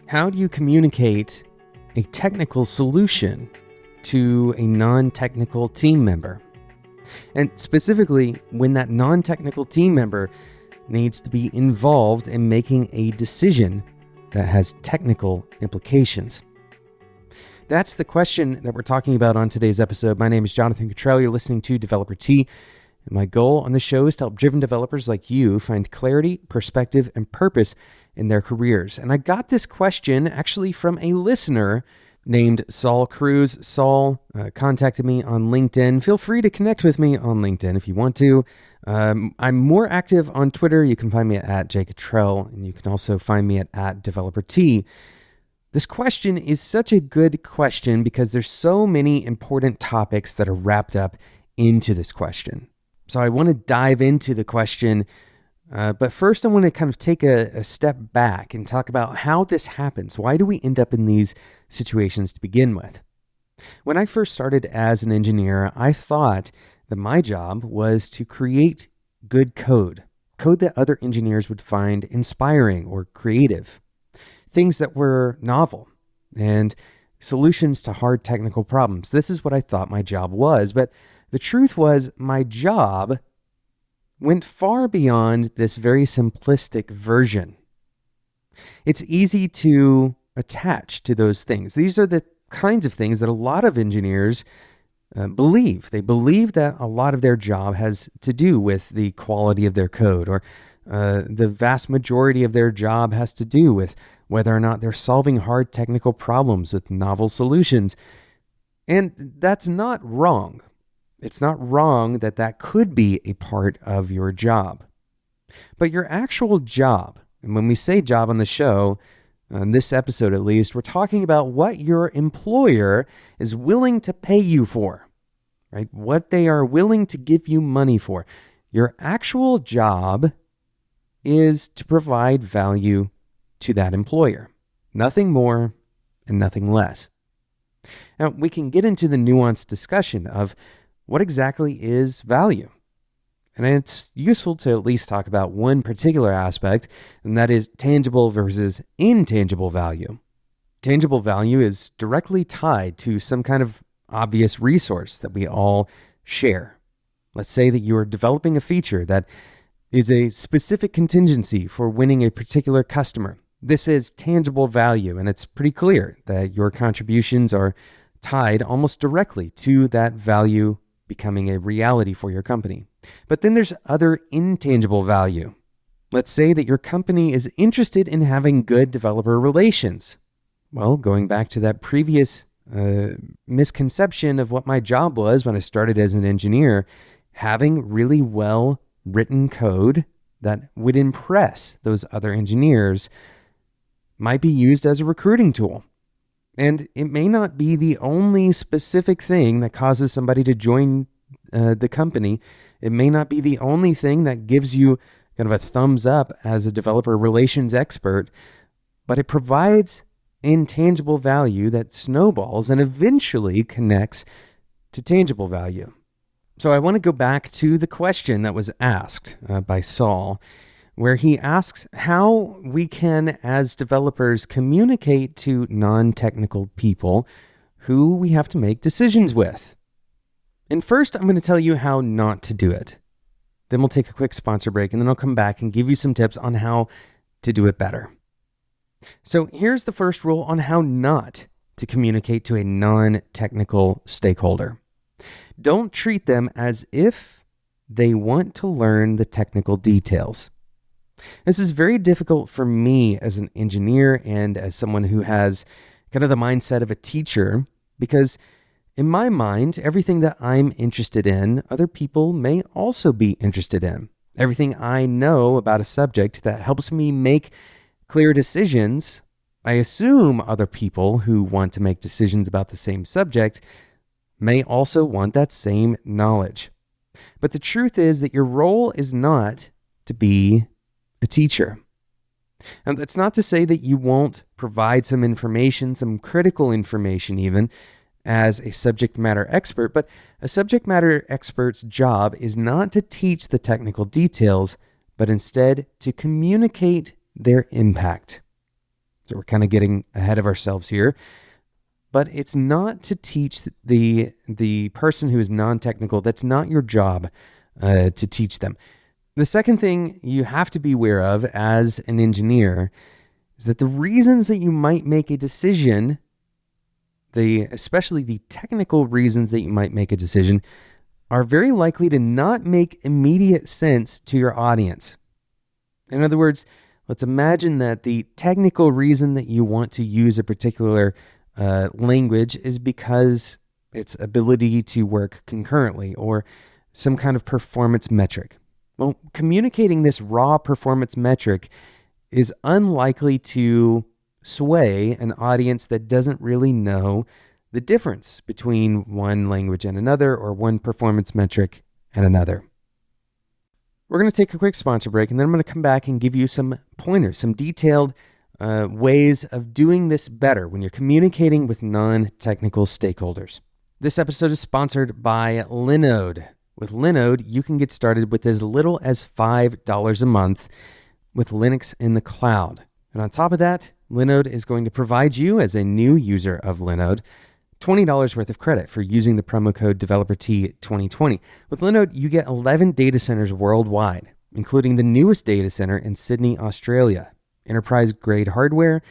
How do you communicate a technical solution to a non-technical team member? And specifically, when that non-technical team member needs to be involved in making a decision that has technical implications. That's the question that we're talking about on today's episode. My name is Jonathan Cottrell. You're listening to Developer Tea. And my goal on the show is to help driven developers like you find clarity, perspective, and purpose in their careers. And I got this question actually from a listener named Saul Cruz. Saul contacted me on LinkedIn. Feel free to connect with me on LinkedIn if you want to. I'm more active on Twitter. You can find me at @jcottrell, and you can also find me at @developerT. This question is such a good question because there's so many important topics that are wrapped up into this question. So I want to dive into the question, but first I want to kind of take a step back and talk about how this happens. Why do we end up in these situations to begin with? When I first started as an engineer, I thought that my job was to create good code that other engineers would find inspiring or creative, things that were novel and solutions to hard technical problems. This is what I thought my job was, but the truth was my job went far beyond this very simplistic version. It's easy to attach to those things. These are the kinds of things that a lot of engineers believe. They believe that a lot of their job has to do with the quality of their code, or the vast majority of their job has to do with whether or not they're solving hard technical problems with novel solutions. And that's not wrong. It's not wrong that that could be a part of your job. But your actual job, and when we say job on the show, on this episode at least, we're talking about what your employer is willing to pay you for, right? What they are willing to give you money for. Your actual job is to provide value to that employer. Nothing more and nothing less. Now, we can get into the nuanced discussion of what exactly is value. And it's useful to at least talk about one particular aspect, and that is tangible versus intangible value. Tangible value is directly tied to some kind of obvious resource that we all share. Let's say that you are developing a feature that is a specific contingency for winning a particular customer. This is tangible value, and it's pretty clear that your contributions are tied almost directly to that value becoming a reality for your company. But then there's other intangible value. Let's say that your company is interested in having good developer relations. Well, going back to that previous misconception of what my job was when I started as an engineer, having really well written code that would impress those other engineers might be used as a recruiting tool. And it may not be the only specific thing that causes somebody to join the company. It may not be the only thing that gives you kind of a thumbs up as a developer relations expert, but it provides intangible value that snowballs and eventually connects to tangible value. So I want to go back to the question that was asked by Saul, where he asks how we can, as developers, communicate to non-technical people who we have to make decisions with. And first, I'm going to tell you how not to do it. Then we'll take a quick sponsor break, and then I'll come back and give you some tips on how to do it better. So here's the first rule on how not to communicate to a non-technical stakeholder. Don't treat them as if they want to learn the technical details. This is very difficult for me as an engineer and as someone who has kind of the mindset of a teacher, because in my mind, everything that I'm interested in, other people may also be interested in. Everything I know about a subject that helps me make clear decisions, I assume other people who want to make decisions about the same subject may also want that same knowledge. But the truth is that your role is not to be a teacher. And that's not to say that you won't provide some information, some critical information even, as a subject matter expert, but a subject matter expert's job is not to teach the technical details, but instead to communicate their impact. So we're kind of getting ahead of ourselves here. But it's not to teach the person who is non-technical. That's not your job to teach them. The second thing you have to be aware of as an engineer is that the reasons that you might make a decision, especially the technical reasons that you might make a decision, are very likely to not make immediate sense to your audience. In other words, let's imagine that the technical reason that you want to use a particular language is because its ability to work concurrently or some kind of performance metric. Well, communicating this raw performance metric is unlikely to sway an audience that doesn't really know the difference between one language and another or one performance metric and another. We're going to take a quick sponsor break, and then I'm going to come back and give you some pointers, some detailed ways of doing this better when you're communicating with non-technical stakeholders. This episode is sponsored by Linode. With Linode, you can get started with as little as $5 a month with Linux in the cloud. And on top of that, Linode is going to provide you, as a new user of Linode, $20 worth of credit for using the promo code DeveloperT2020. With Linode, you get 11 data centers worldwide, including the newest data center in Sydney, Australia, enterprise-grade hardware,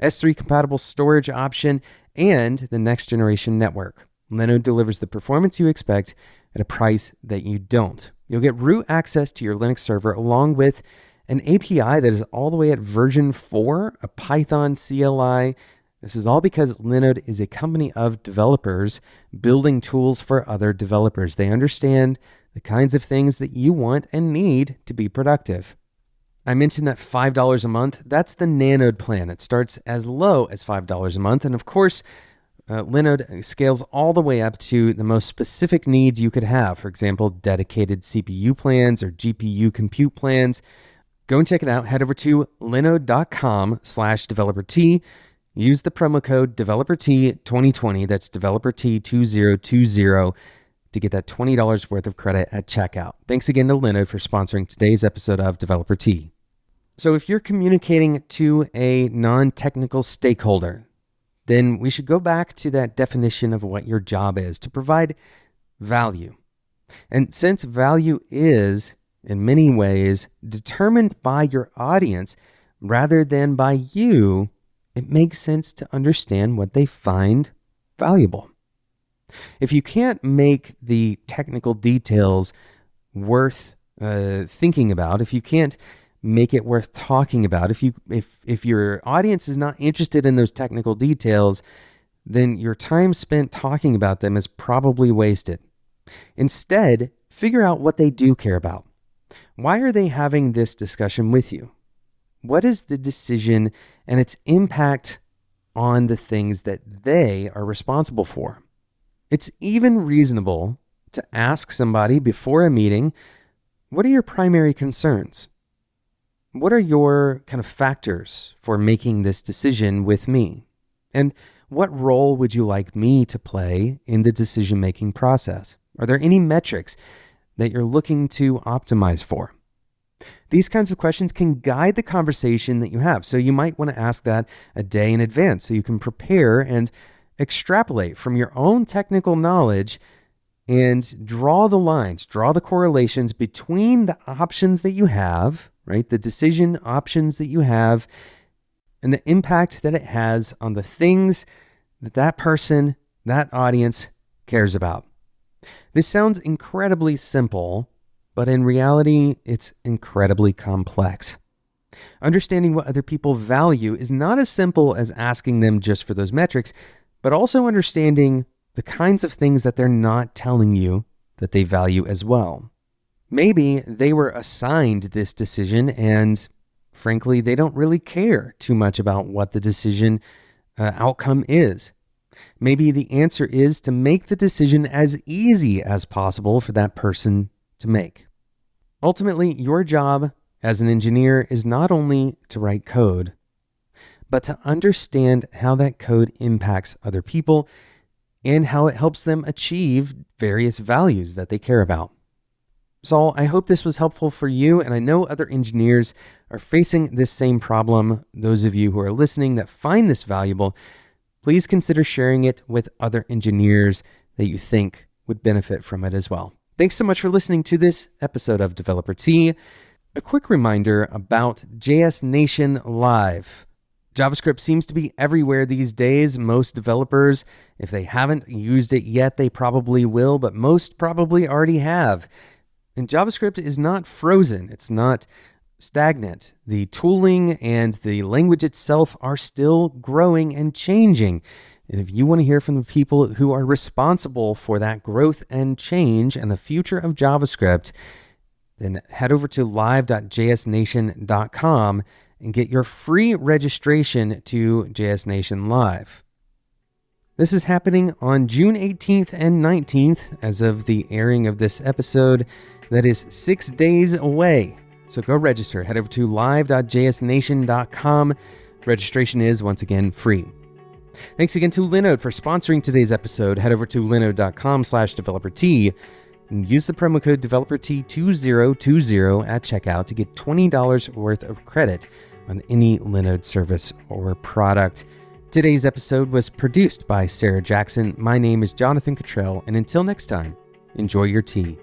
S3-compatible storage option, and the next-generation network. Linode delivers the performance you expect at a price that you don't. You'll get root access to your Linux server along with an API that is all the way at version 4, a Python CLI. This is all because Linode is a company of developers building tools for other developers. They understand the kinds of things that you want and need to be productive. I mentioned that $5 a month. That's the Nanode plan. It starts as low as $5 a month. And of course, Linode scales all the way up to the most specific needs you could have. For example, dedicated CPU plans or GPU compute plans. Go and check it out. Head over to linode.com/developerT. Use the promo code DeveloperT2020, that's DeveloperT2020, to get that $20 worth of credit at checkout. Thanks again to Linode for sponsoring today's episode of Developer T. So if you're communicating to a non-technical stakeholder, then we should go back to that definition of what your job is, to provide value. And since value is, in many ways, determined by your audience rather than by you, it makes sense to understand what they find valuable. If you can't make the technical details worth thinking about, if you can't make it worth talking about, if your audience is not interested in those technical details, then your time spent talking about them is probably wasted. Instead, figure out what they do care about. Why are they having this discussion with you? What is the decision and its impact on the things that they are responsible for? It's even reasonable to ask somebody before a meeting, what are your primary concerns? What are your kind of factors for making this decision with me? And what role would you like me to play in the decision-making process? Are there any metrics that you're looking to optimize for? These kinds of questions can guide the conversation that you have. So you might want to ask that a day in advance so you can prepare and extrapolate from your own technical knowledge and draw the lines, draw the correlations between the options that you have, right? The decision options that you have and the impact that it has on the things that that person, that audience cares about. This sounds incredibly simple, but in reality, it's incredibly complex. Understanding what other people value is not as simple as asking them just for those metrics, but also understanding the kinds of things that they're not telling you that they value as well. Maybe they were assigned this decision and frankly, they don't really care too much about what the decision outcome is. Maybe the answer is to make the decision as easy as possible for that person to make. Ultimately, your job as an engineer is not only to write code, but to understand how that code impacts other people and how it helps them achieve various values that they care about. Saul, I hope this was helpful for you, and I know other engineers are facing this same problem. Those of you who are listening that find this valuable, please consider sharing it with other engineers that you think would benefit from it as well. Thanks so much for listening to this episode of Developer Tea. A quick reminder about JS Nation Live. JavaScript seems to be everywhere these days. Most developers, if they haven't used it yet, they probably will, but most probably already have. And JavaScript is not frozen. It's not stagnant. The tooling and the language itself are still growing and changing. And if you want to hear from the people who are responsible for that growth and change and the future of JavaScript, then head over to live.jsnation.com and get your free registration to JS Nation Live. This is happening on June 18th and 19th as of the airing of this episode. That is 6 days away. So go register. Head over to live.jsnation.com. Registration is, once again, free. Thanks again to Linode for sponsoring today's episode. Head over to linode.com/developertea and use the promo code developertea2020 at checkout to get $20 worth of credit on any Linode service or product. Today's episode was produced by Sarah Jackson. My name is Jonathan Cottrell, and until next time, enjoy your tea.